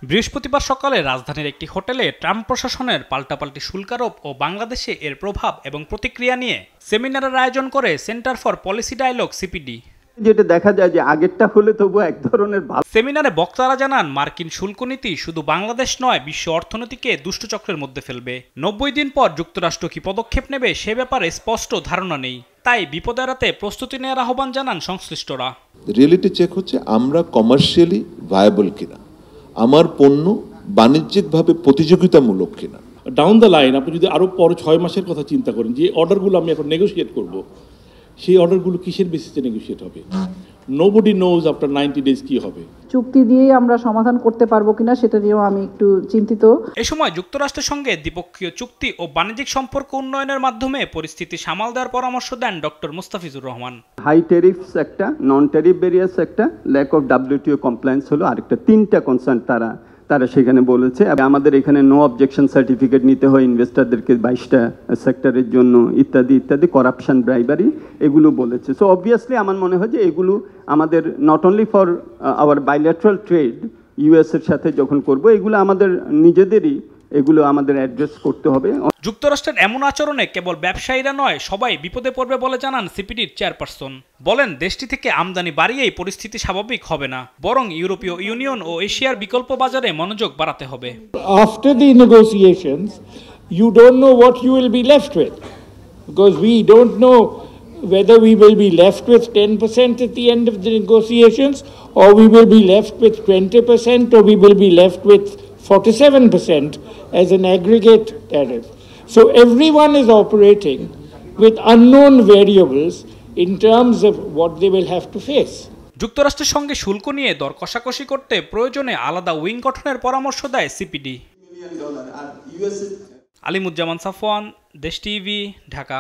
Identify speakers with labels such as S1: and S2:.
S1: বৃহস্পতিবার সকালে রাজধানীর একটি হোটেলে ট্রাম্প প্রশাসনের পাল্টাপাল্টি শুল্ক আরোপ ও বাংলাদেশে এর প্রভাব এবং প্রতিক্রিয়া নিয়ে সেমিনারের আয়োজন করে centre for policy dialogue CPD.
S2: যেটা দেখা যায় যে আগেরটা হলে তবু এক ধরনের ভালো।
S1: সেমিনারে বক্তারা জানান, মার্কিন শুল্ক নীতি শুধু বাংলাদেশ নয়, বিশ্ব অর্থনীতিকে দুষ্টচক্রের মধ্যে ফেলবে। 90 দিন পর যুক্তরাষ্ট্র কি পদক্ষেপ নেবে সে ব্যাপারে স্পষ্ট ধারণা নেই, তাই বিপদ এড়াতে প্রস্তুতি নেওয়ার আহ্বান জানান সংশ্লিষ্টরা।
S3: রিয়েলিটি চেক হচ্ছে আমরা কমার্শিয়ালি ভায়াবল কিনা, আমার পণ্য বাণিজ্যিকভাবে প্রতিযোগিতামূলক কিনা।
S4: ডাউন দ্য লাইন আপনি যদি আরও পরে 6 মাসের কথা চিন্তা করেন, যে অর্ডারগুলো আমি এখন নেগোশিয়েট করব, সেই অর্ডারগুলো কিসের বেসিসে নেগোশিয়েট হবে? নোবডি নোজ আফটার 90 ডেজ কি হবে।
S5: চুক্তি দিয়ে আমরা সমাধান করতে পারবো কিনা সেটা নিয়েও আমি একটু চিন্তিত।
S1: এই সময় যুক্তরাষ্ট্রের সঙ্গে দ্বিপক্ষীয় চুক্তি ও বাণিজ্যিক সম্পর্ক উন্নয়নের মাধ্যমে পরিস্থিতি সামাল দেওয়ার পরামর্শ দেন doctor Mustafizur Rahman.
S2: High tariffs একটা, নন ট্যারিফ ব্যারিয়ার্স একটা, ল্যাক অফ WTO কমপ্লায়েন্স হলো আরেকটা। 3টা কনসার্ন তারা সেখানে বলেছে। আমাদের এখানে নো অবজেকশন সার্টিফিকেট নিতে হয় ইনভেস্টরদেরকে 22টা সেক্টরের জন্য, ইত্যাদি ইত্যাদি, করাপশন, ব্রাইবারি, এগুলো বলেছে। সো অবভিয়াসলি আমার মনে হয় যে এগুলো আমাদের not only for our bilateral trade US এর সাথে যখন করব, এগুলো আমাদের নিজেদেরই, এগুলো আমাদের অ্যাড্রেস করতে হবে।
S1: যুক্তরাষ্ট্রের এমন আচরণে কেবল ব্যবসায়ীরা নয়, সবাই বিপদে পড়বে বলে জানান সিপিডির চেয়ারপারসন। বলেন, দেশটি থেকে আমদানি বাড়িয়েই পরিস্থিতি স্বাভাবিক হবে না, বরং ইউরোপীয় ইউনিয়ন ও এশিয়ার বিকল্প বাজারে মনোযোগ বাড়াতে হবে।
S6: After the negotiations, you don't know what you will be left with, because we don't know whether we will be left with 10% at the end of the negotiations, or we will be left with 20%, or we will be left with 47% as an aggregate tariff. So everyone is operating with unknown variables in terms of what they will have to face.
S1: যুক্তরাষ্ট্রের সঙ্গে শুল্ক নিয়ে দর কষাকষি করতে প্রয়োজনে আলাদা wing গঠনের পরামর্শ দেয় সিপিডি। আলিমুজ্জামান সাফওয়ান, দেশ টিভি, ঢাকা।